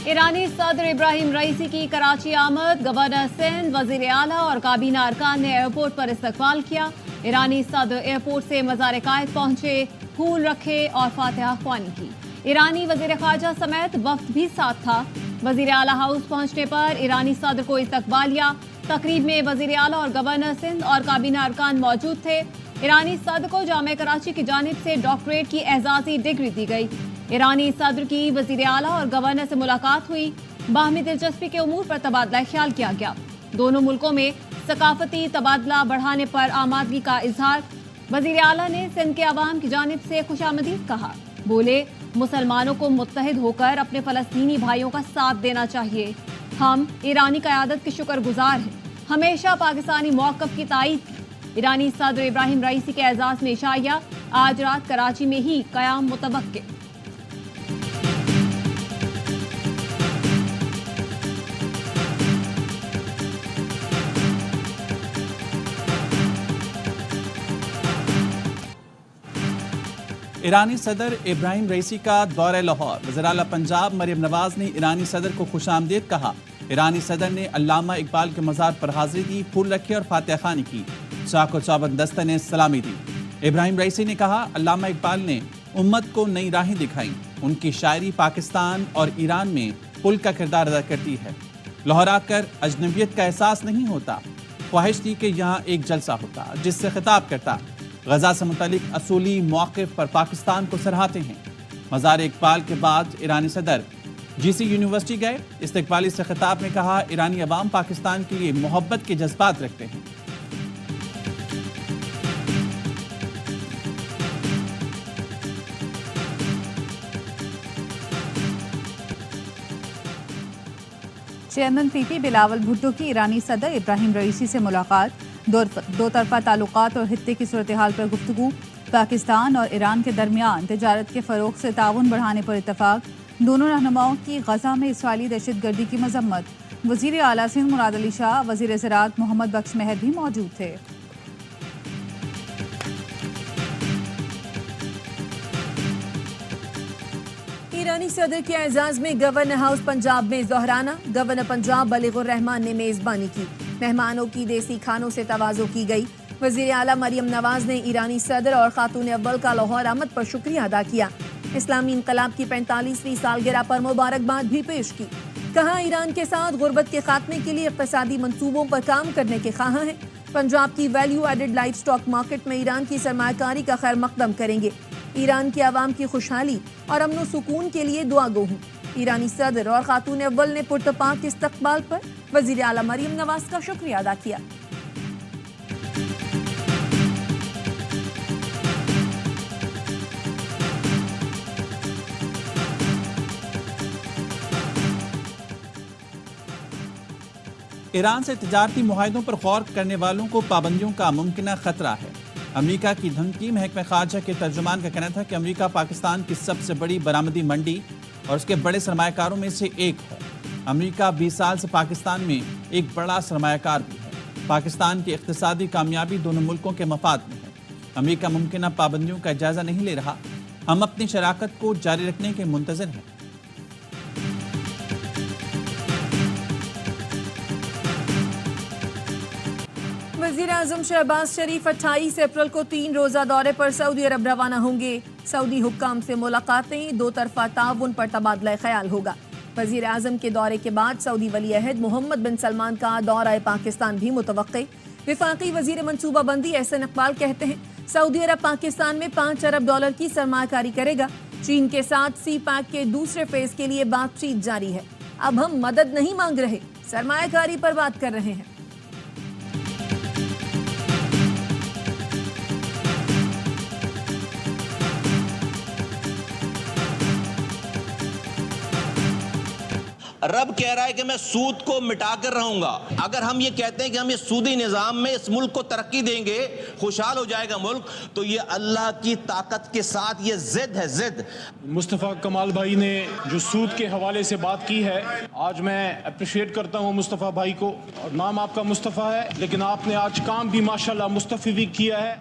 ایرانی صدر Ebrahim Raisi کی کراچی آمد، گورنر سندھ، وزیر اعلیٰ اور کابینہ ارکان نے ایئرپورٹ پر استقبال کیا۔ ایرانی صدر ایئرپورٹ سے مزار قائد پہنچے، پھول رکھے اور فاتحہ خوانی کی۔ ایرانی وزیر خارجہ سمیت وفد بھی ساتھ تھا۔ وزیر اعلیٰ ہاؤس پہنچنے پر ایرانی صدر کو استقبالیہ۔ تقریب میں وزیر اعلیٰ اور گورنر سندھ اور کابینہ ارکان موجود تھے۔ ایرانی صدر کو جامعہ کراچی کی جانب سے ڈاکٹریٹ کی اعزازی ڈگری دی گئی۔ ایرانی صدر کی وزیر اعلیٰ اور گورنر سے ملاقات ہوئی۔ باہمی دلچسپی کے امور پر تبادلہ خیال کیا گیا۔ دونوں ملکوں میں ثقافتی تبادلہ بڑھانے پر آمادگی کا اظہار۔ وزیر اعلیٰ نے سندھ کے عوام کی جانب سے خوش آمدید کہا۔ بولے، مسلمانوں کو متحد ہو کر اپنے فلسطینی بھائیوں کا ساتھ دینا چاہیے۔ ہم ایرانی قیادت کے شکر گزار ہیں، ہمیشہ پاکستانی موقف کی تائید کی۔ ایرانی صدر ابراہیم رئیسی کے اعزاز میں عشائیہ، آج رات کراچی میں ہی قیام متوقع۔ ایرانی صدر ابراہیم رئیسی کا دورہ لاہور، وزیر اعلیٰ پنجاب مریم نواز نے ایرانی صدر کو خوش آمدید کہا۔ ایرانی صدر نے علامہ اقبال کے مزار پر حاضری دی، پھول رکھے اور فاتحہ خوانی کی۔ چاق و چوبند دستہ نے سلامی دی۔ ابراہیم رئیسی نے کہا، علامہ اقبال نے امت کو نئی راہیں دکھائیں، ان کی شاعری پاکستان اور ایران میں پل کا کردار ادا کرتی ہے۔ لاہور آ کر اجنبیت کا احساس نہیں ہوتا، خواہش تھی کہ یہاں ایک جلسہ ہوتا جس سے خطاب کرتا۔ غزہ سے متعلق اصولی موقف پر پاکستان کو سراہتے ہیں۔ مزار اقبال کے بعد ایرانی صدر جی سی یونیورسٹی گئے۔ استقبالی سے خطاب میں کہا، ایرانی عوام پاکستان کے لیے محبت کے جذبات رکھتے ہیں۔ چیئرمین پی پی بلاول بھٹو کی ایرانی صدر ابراہیم رئیسی سے ملاقات، دو طرفہ تعلقات اور خطے کی صورتحال پر گفتگو۔ پاکستان اور ایران کے درمیان تجارت کے فروغ سے تعاون بڑھانے پر اتفاق۔ دونوں رہنماؤں کی غزہ میں اسرائیلی دہشت گردی کی مذمت۔ وزیر اعلیٰ سندھ مراد علی شاہ، وزیر زراعت محمد بخش مہر بھی موجود تھے۔ ایرانی صدر کے اعزاز میں گورنر ہاؤس پنجاب میں ظہرانہ، گورنر پنجاب بلیغ الرحمان نے میزبانی کی۔ مہمانوں کی دیسی کھانوں سے تواضع کی گئی۔ وزیر اعلیٰ مریم نواز نے ایرانی صدر اور خاتون اول کا لاہور آمد پر شکریہ ادا کیا۔ اسلامی انقلاب کی 45ویں سالگرہ پر مبارکباد بھی پیش کی۔ کہا، ایران کے ساتھ غربت کے خاتمے کے لیے اقتصادی منصوبوں پر کام کرنے کے خواہاں ہیں۔ پنجاب کی value added life stock market میں ایران کی سرمایہ کاری کا خیر مقدم کریں گے۔ ایران کے عوام کی خوشحالی اور امن و سکون کے لیے دعا گو ہوں۔ ایرانی صدر اور خاتون اول نے پرتپاک استقبال پر وزیر اعلیٰ مریم نواز کا شکریہ ادا کیا۔ ایران سے تجارتی معاہدوں پر غور کرنے والوں کو پابندیوں کا ممکنہ خطرہ ہے۔ امریکہ کی دھمکی۔ محکمہ خارجہ کے ترجمان کا کہنا تھا کہ امریکہ پاکستان کی سب سے بڑی برآمدی منڈی اور اس کے بڑے سرمایہ کاروں میں سے ایک ہے۔ امریکہ 20 سال سے پاکستان میں ایک بڑا سرمایہ کار بھی ہے۔ پاکستان کی اقتصادی کامیابی دونوں ملکوں کے مفاد میں ہے۔ امریکہ ممکنہ پابندیوں کا جائزہ نہیں لے رہا، ہم اپنی شراکت کو جاری رکھنے کے منتظر ہیں۔ وزیر اعظم شہباز شریف 28 اپریل کو 3 روزہ دورے پر سعودی عرب روانہ ہوں گے۔ سعودی حکام سے ملاقاتیں، دو طرفہ تعاون پر تبادلہ خیال ہوگا۔ وزیر اعظم کے دورے کے بعد سعودی ولی عہد محمد بن سلمان کا دورہ پاکستان بھی متوقع۔ وفاقی وزیر منصوبہ بندی احسن اقبال کہتے ہیں، سعودی عرب پاکستان میں 5 ارب ڈالر کی سرمایہ کاری کرے گا۔ چین کے ساتھ سی پیک کے دوسرے فیز کے لیے بات چیت جاری ہے۔ اب ہم مدد نہیں مانگ رہے، سرمایہ کاری پر بات کر رہے ہیں۔ رب کہہ رہا ہے کہ میں سود کو مٹا کر رہوں گا۔ اگر ہم یہ کہتے ہیں کہ ہم اس سودی نظام میں اس ملک کو ترقی دیں گے، خوشحال ہو جائے گا ملک، تو یہ اللہ کی طاقت کے ساتھ یہ ضد ہے، ضد۔ مصطفیٰ کمال بھائی نے جو سود کے حوالے سے بات کی ہے، آج میں اپریشیٹ کرتا ہوں مصطفیٰ بھائی کو، اور نام آپ کا مصطفیٰ ہے لیکن آپ نے آج کام بھی ماشاءاللہ مصطفی بھی کیا ہے۔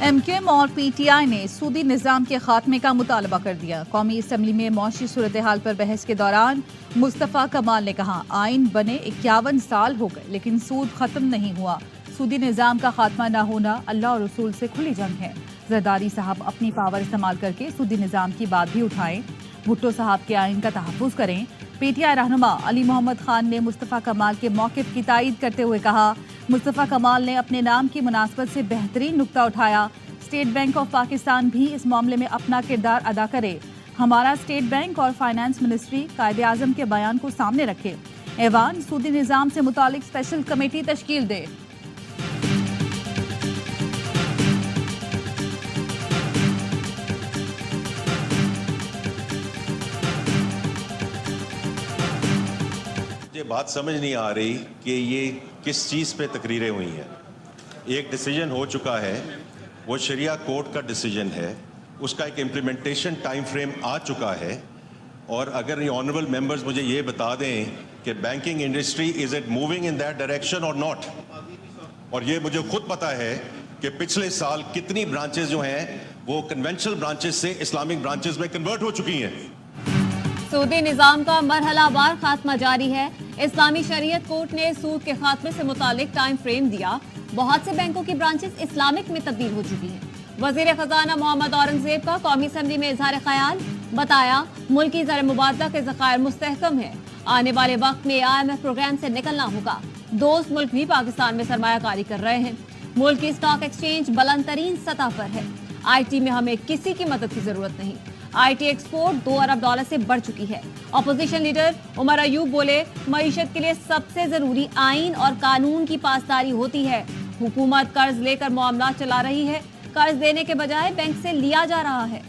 ایم کیو ایم اور پی ٹی آئی نے سودی نظام کے خاتمے کا مطالبہ کر دیا۔ قومی اسمبلی میں معاشی صورتحال پر بحث کے دوران مصطفیٰ کمال نے کہا، آئین بنے 51 سال ہو گئے لیکن سود ختم نہیں ہوا۔ سودی نظام کا خاتمہ نہ ہونا اللہ اور رسول سے کھلی جنگ ہے۔ زرداری صاحب اپنی پاور استعمال کر کے سودی نظام کی بات بھی اٹھائیں، بھٹو صاحب کے آئین کا تحفظ کریں۔ پی ٹی آئی رہنما علی محمد خان نے مصطفیٰ کمال کے موقف کی تائید کرتے ہوئے کہا، مصطفیٰ کمال نے اپنے نام کی مناسبت سے بہترین نکتہ اٹھایا، اسٹیٹ بینک آف پاکستان بھی اس معاملے میں اپنا کردار ادا کرے۔ ہمارا اسٹیٹ بینک اور فائنانس منسٹری قائد اعظم کے بیان کو سامنے رکھے، ایوان سودی نظام سے متعلق اسپیشل کمیٹی تشکیل دے۔ یہ بات سمجھ نہیں آ رہی کہ یہ کس چیز پہ تقریریں ہوئی ہیں۔ ایک ڈیسیجن ہو چکا ہے، وہ شریعہ کورٹ کا ڈیسیجن ہے، اس کا ایک امپلیمنٹیشن ٹائم فریم آ چکا ہے، اور اگر یہ آنریبل ممبرز مجھے یہ بتا دیں کہ banking industry is it moving in that direction اور ناٹ، اور یہ مجھے خود پتا ہے کہ پچھلے سال کتنی برانچز جو ہیں وہ کنونشنل برانچز سے اسلامک برانچز میں کنورٹ ہو چکی ہیں۔ سودی نظام کا مرحلہ وار خاتمہ جاری ہے۔ اسلامی شریعت کورٹ نے سود کے خاتمے سے متعلق ٹائم فریم دیا۔ بہت سے بینکوں کی برانچز اسلامک میں تبدیل ہو چکی ہیں۔ وزیر خزانہ محمد اورنگزیب کا قومی اسمبلی میں اظہار خیال، بتایا ملکی زر مبادلہ کے ذخائر مستحکم ہیں، آنے والے وقت میں IMF پروگرام سے نکلنا ہوگا۔ دوست ملک بھی پاکستان میں سرمایہ کاری کر رہے ہیں۔ ملک کی اسٹاک ایکسچینج بلند ترین سطح پر ہے۔ IT میں ہمیں کسی کی مدد کی ضرورت نہیں۔ IT ایکسپورٹ $2 ارب سے بڑھ چکی ہے۔ اپوزیشن لیڈر عمر ایوب بولے، معیشت کے لیے سب سے ضروری آئین اور قانون کی پاسداری ہوتی ہے۔ حکومت قرض لے کر معاملات چلا رہی ہے، قرض دینے کے بجائے بینک سے لیا جا رہا ہے۔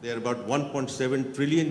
There about 1.7 trillion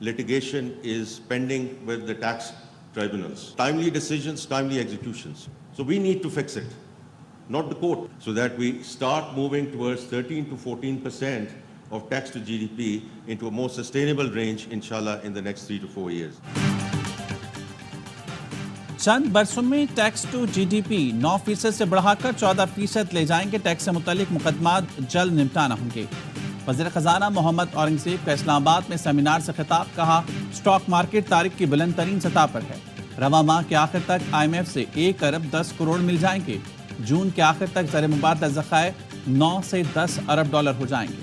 litigation is pending with the tax tribunals. Timely decisions, timely executions. So we need to fix it, not the court, so that we start moving towards 13 to 14% of tax to GDP into a more sustainable range, inshallah, in the next 3 to 4 years. چند برسوں میں tax to G D P 9% سے بڑھا کر 14% لے جائیں گے۔ Tax سے متعلق مقدمات جلد نمٹانا ہوں گے۔ وزیر خزانہ محمد اورنگزیب کا اسلام آباد میں سیمینار سے خطاب، کہا اسٹاک مارکیٹ تاریخ کی بلند ترین سطح پر ہے۔ رواں ماہ کے آخر تک IMF سے 1 ارب 10 کروڑ مل جائیں گے۔ جون کے آخر تک زر مبادلہ ذخائر 9 سے 10 ارب ڈالر ہو جائیں گے۔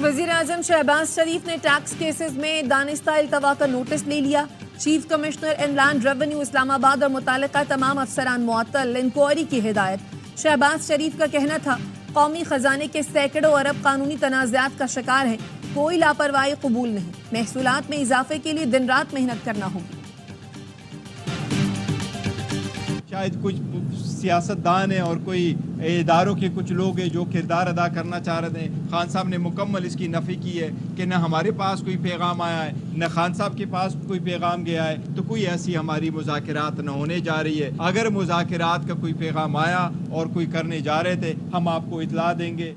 وزیر اعظم شہباز شریف نے ٹیکس کیسز میں دانستہ التوا کا نوٹس لے لیا۔ چیف کمشنر ان لینڈ ریونیو اسلام آباد اور متعلقہ تمام افسران معطل، انکوائری کی ہدایت۔ شہباز شریف کا کہنا تھا، قومی خزانے کے سینکڑوں ارب قانونی تنازعات کا شکار ہیں، کوئی لاپرواہی قبول نہیں، محصولات میں اضافے کے لیے دن رات محنت کرنا ہوگی۔ شاید کچھ سیاستدان ہیں اور کوئی اداروں کے کچھ لوگ ہیں جو کردار ادا کرنا چاہ رہے ہیں۔ خان صاحب نے مکمل اس کی نفی کی ہے کہ نہ ہمارے پاس کوئی پیغام آیا ہے، نہ خان صاحب کے پاس کوئی پیغام گیا ہے، تو کوئی ایسی ہماری مذاکرات نہ ہونے جا رہی ہے۔ اگر مذاکرات کا کوئی پیغام آیا اور کوئی کرنے جا رہے تھے، ہم آپ کو اطلاع دیں گے۔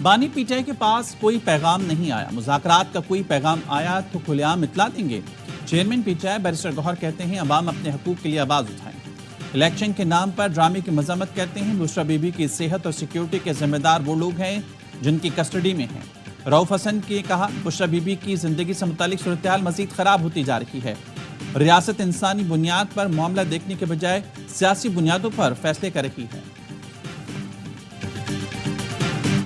بانی پی ٹی آئی کے پاس کوئی پیغام نہیں آیا، مذاکرات کا کوئی پیغام آیا تو کھلے عام اطلاع دیں گے۔ Chairman P T I barrister Gohar کہتے ہیں عوام اپنے حقوق کے لیے آواز اٹھائیں۔ الیکشن کے نام پر ڈرامے کی مذمت کرتے ہیں۔ بشرا بی بی کی صحت اور سیکیورٹی کے ذمہ دار وہ لوگ ہیں جن کی کسٹڈی میں ہیں۔ رؤف حسن نے کہا بشرا بی بی کی زندگی سے متعلق صورتحال مزید خراب ہوتی جا رہی ہے۔ ریاست انسانی بنیاد پر معاملہ دیکھنے کے بجائے سیاسی بنیادوں پر فیصلے کر رہی ہے۔